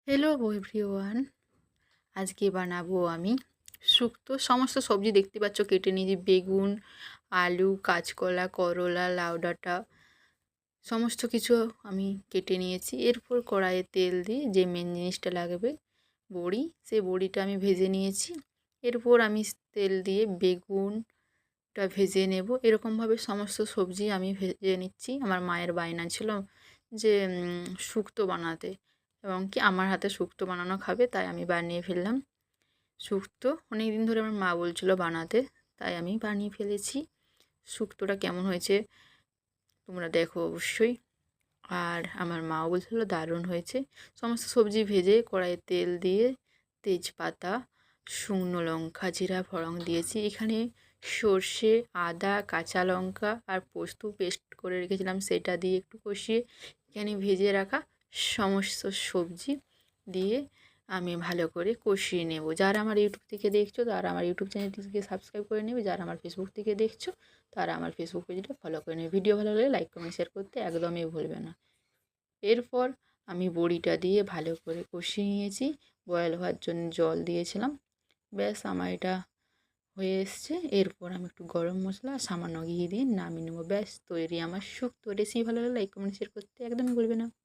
Hello everyone, আজকে বানাবো আমি শুক্তো। সমস্ত সবজি দেখতে পাচ্ছ কেটে নিয়েছি, বেগুন, আলু, কাঁচকলা, করলা, লাউ ডাঁটা সমস্ত কিছু আমি কেটে নিয়েছি। এরপর কড়াইয়ে তেল দিয়ে যে মেন জিনিসটা লাগবে বড়ি, সেই বড়িটা আমি ভেজে নিয়েছি। এরপর আমি তেল দিয়ে বেগুনটা ভেজে নেব। এরকমভাবে সমস্ত সবজি আমি ভেজে নিচ্ছি। আমার মায়ের বায়না ছিল যে শুক্তো বানাতে, এবং কি আমার হাতে শুক্তো বানানো খাবে, তাই আমি বানিয়ে ফেললাম। শুক্তো অনেক দিন ধরে আমার মা বলছিল বানাতে, তাই আমি বানিয়ে ফেলেছি। শুক্তোটা কেমন হয়েছে তোমরা দেখো অবশ্যই। আর আমার মাও বলছিল দারুণ হয়েছে। সমস্ত সবজি ভেজে কড়াইয়ে তেল দিয়ে তেজপাতা, শুকনো লঙ্কা, জিরা ফোড়ন দিয়েছি। এখানে সর্ষে, আদা, কাঁচা লঙ্কা আর পোস্ত পেস্ট করে রেখেছিলাম, সেটা দিয়ে একটু কষিয়ে এখানে ভেজে রাখা সমস্ত সবজি দিয়ে আমি ভালো করে কষিয়ে নেব। যারা আমার ইউটিউব থেকে দেখছো তারা আমার ইউটিউব চ্যানেলটিকে সাবস্ক্রাইব করে নেবে, যারা আমার ফেসবুক থেকে দেখছো তারা আমার ফেসবুক পেজটা ফলো করে নেবে। ভিডিও ভালো লাগলে লাইক কমেন্ট শেয়ার করতে একদমই ভুলবে না। এরপর আমি বড়িটা দিয়ে ভালো করে কষিয়ে নিয়েছি, বয়েল হওয়ার জন্য জল দিয়েছিলাম। ব্যাস আমার এটা হয়ে এসছে। এরপর আমি একটু গরম মশলা সামান্য ঘি দিয়ে নামিয়ে নেবো। ব্যাস তৈরি আমার শুক্তো। রেসিপি ভালো লাগলে লাইক কমেন্ট শেয়ার করতে একদমই ভুলবে না।